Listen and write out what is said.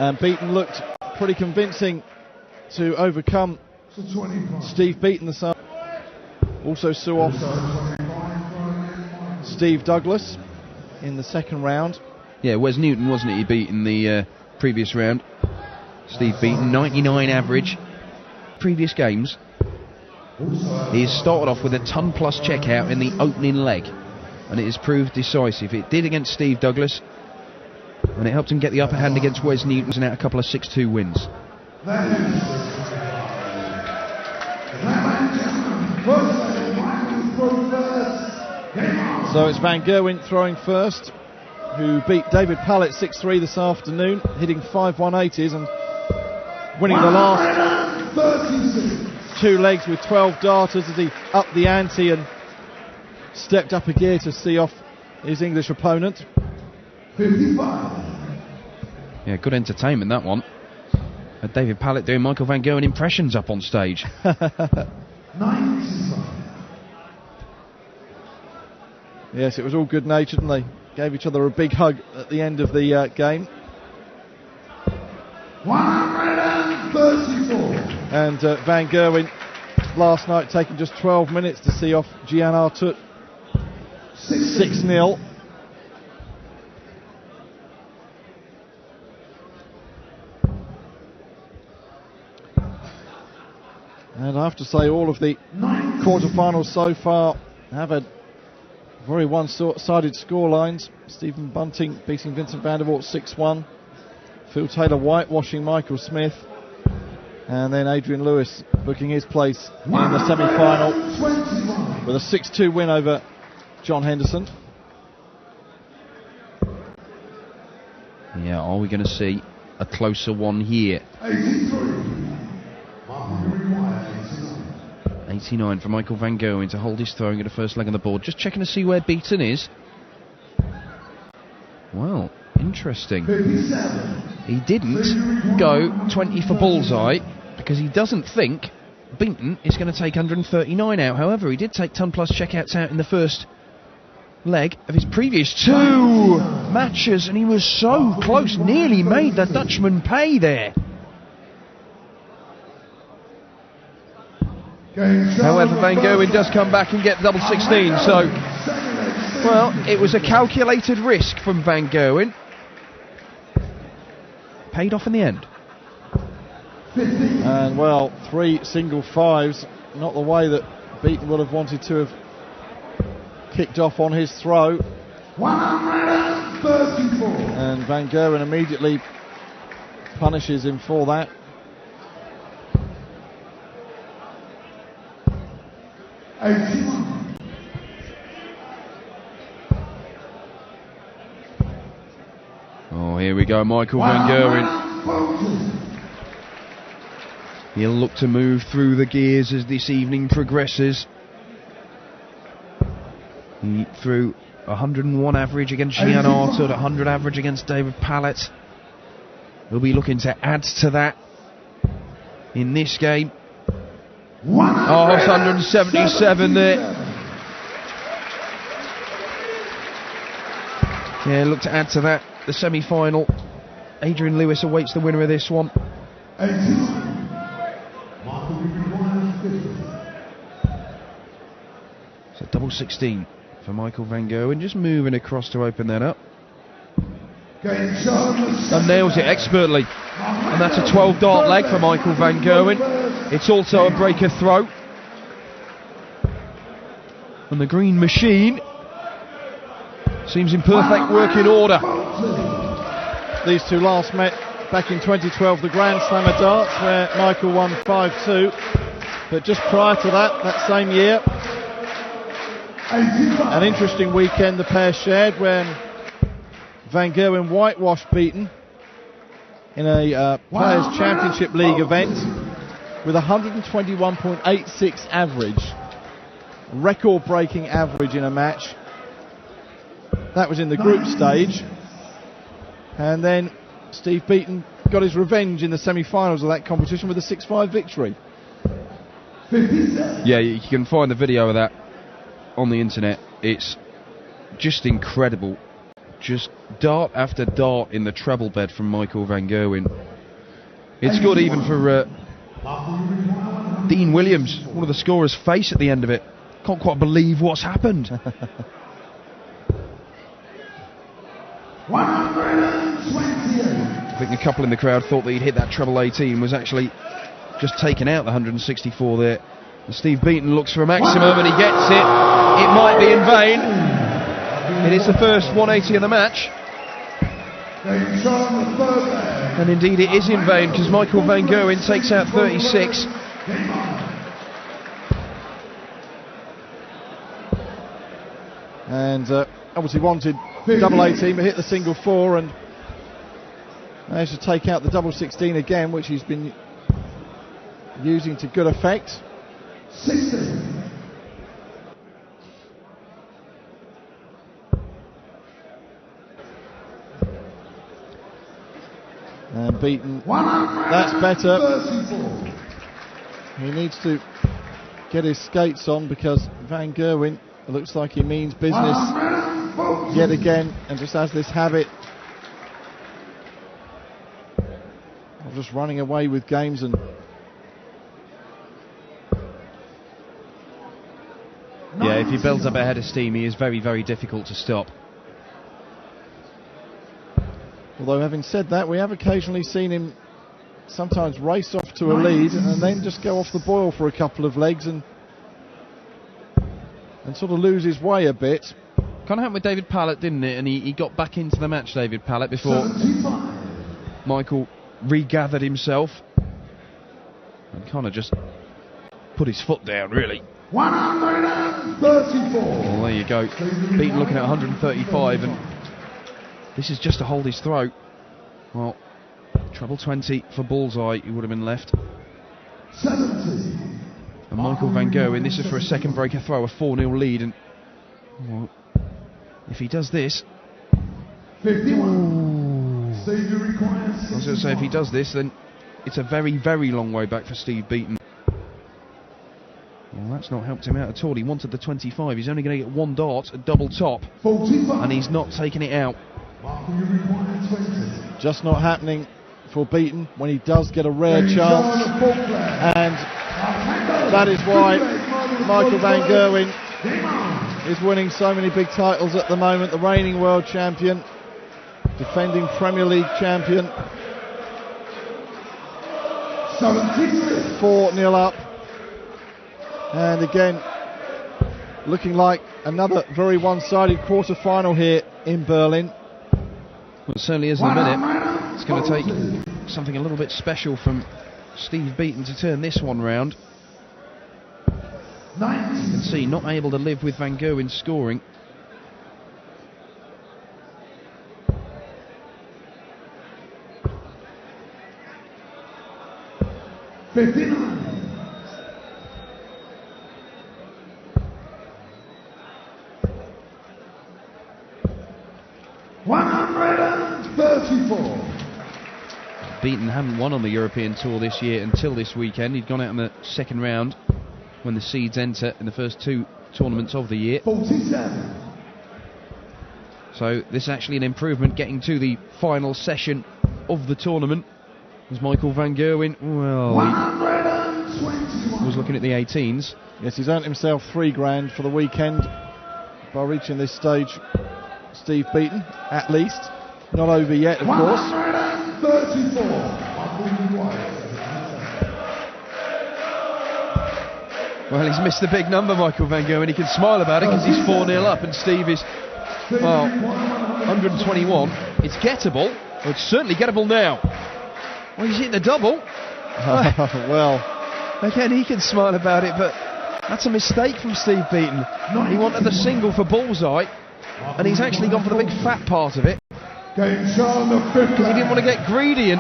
And Beaton looked pretty convincing to overcome Steve Beaton this afternoon. Also saw off Steve Douglas in the second round. Yeah, Wes Newton, wasn't it, he beat in the previous round. Steve Beaton, 99 average. Previous games, he's started off with a ton-plus checkout in the opening leg, and it has proved decisive. It did against Steve Douglas, and it helped him get the upper hand against Wes Newton and out a couple of 6-2 wins. So it's Van Gerwen throwing first, who beat David Pallett 6-3 this afternoon, hitting 5 180s and winning the last 2 legs with 12 darters as he upped the ante and stepped up a gear to see off his English opponent. 55. Yeah, good entertainment, that one. David Pallett doing Michael Van Gerwen impressions up on stage. 95. Yes, it was all good-natured, and they gave each other a big hug at the end of the game. 134. And Van Gerwen last night taking just 12 minutes to see off Gian Artut 6-0. And I have to say, all of the quarterfinals so far have had very one-sided scorelines. Stephen Bunting beating Vincent van der Voort 6-1. Phil Taylor whitewashing Michael Smith. And then Adrian Lewis booking his place in the semi-final with a 6-2 win over John Henderson. Yeah, are we going to see a closer one here? 89 for Michael Van Gerwen to hold his throwing at the first leg on the board. Just checking to see where Beaton is. Well, interesting. He didn't go 20 for bullseye because he doesn't think Beaton is going to take 139 out. However, he did take ton-plus checkouts out in the first leg of his previous 2 matches, and he was so close, nearly made the Dutchman pay there. However, Van Gerwen does come back and get double 16, so, well, it was a calculated risk from Van Gerwen. Paid off in the end. And, well, 3 single 5s, not the way that Beaton would have wanted to have kicked off on his throw. 134. And Van Gerwen immediately punishes him for that. Oh, here we go, Michael Van Gerwen. He'll look to move through the gears as this evening progresses. He threw 101 average against Gian Artut, 100 average against David Pallett. He'll be looking to add to that in this game. Oh, it's 177 there. Yeah, look to add to that. The semi-final. Adrian Lewis awaits the winner of this one. So double 16 for Michael Van Gerwen. Just moving across to open that up. And nails it expertly. And that's a 12 dart leg for Michael Van Gerwen. It's also a breaker throw. And the green machine seems in perfect working order. These two last met back in 2012, the Grand Slam of darts, where Michael won 5-2. But just prior to that same year, an interesting weekend the pair shared when Van Gerwen whitewashed Beaton in a Players' Championship League event with 121.86 average. Record-breaking average in a match. That was in the group stage. And then Steve Beaton got his revenge in the semi-finals of that competition with a 6-5 victory. Yeah, you can find the video of that on the internet. It's just incredible. Just dart after dart in the treble bed from Michael Van Gerwen. It's good even for Dean Williams, one of the scorers' face at the end of it. Can't quite believe what's happened. 128. I think a couple in the crowd thought that he'd hit that treble 18, was actually just taken out the 164 there. And Steve Beaton looks for a maximum and he gets it. It might be in vain. It is the first 180 of the match. And indeed it is in vain, because Michael Van Gerwen takes out 36. And obviously wanted double 18, but hit the single 4 and managed to take out the double 16 again, which he's been using to good effect. 16. And Beaton, that's better. 34. He needs to get his skates on, because Van Gerwen, it looks like he means business yet again, and just has this habit of just running away with games. And Yeah, if he builds up a head of steam, he is very, very difficult to stop. although having said that, we have occasionally seen him sometimes race off to a lead and then just go off the boil for a couple of legs and sort of lose his way a bit. Kind of happened with David Pallett, didn't it? And he got back into the match, David Pallett, before Michael regathered himself and kind of just put his foot down, really. 134. Well, there you go. Beaton looking at 135, and this is just to hold his throat. Well, treble 20 for bullseye, he would have been left. 70. And Michael Van Gerwen, this is for a second breaker throw, a 4-0 lead, and well, if he does this, 51. Stadium requires I was going to say, if he does this, then it's a very, very long way back for Steve Beaton. Well, that's not helped him out at all. He wanted the 25. He's only going to get one dart, a double top, 45. and he's not taking it out. You require 20. Just not happening for Beaton when he does get a rare chance, and that is why Michael Van Gerwen is winning so many big titles at the moment. The reigning world champion, defending Premier League champion, 4-0 up, and again looking like another very one-sided quarter-final here in Berlin. Well, it certainly is in a minute. It's going to take something a little bit special from Steve Beaton to turn this one round. You can see, not able to live with Van Gerwen scoring. Beaton hadn't won on the European Tour this year until this weekend. He'd gone out in the second round when the seeds enter in the first two tournaments of the year. 47. So this is actually an improvement, getting to the final session of the tournament. As Michael Van Gerwen, well, he was looking at the 18s. Yes, he's earned himself $3,000 for the weekend by reaching this stage. Steve Beaton, at least. Not over yet, of course. 134. Well, he's missed the big number, Michael Van Gerwen. He can smile about it because he's 4-0 up, and Steve is, well, 121. It's gettable. Well, it's certainly gettable now. Well, he's hit the double. Well, again, he can smile about it, but that's a mistake from Steve Beaton. He wanted the single for bullseye, and he's actually gone for the big fat part of it. Game show the 5th. He didn't want to get greedy and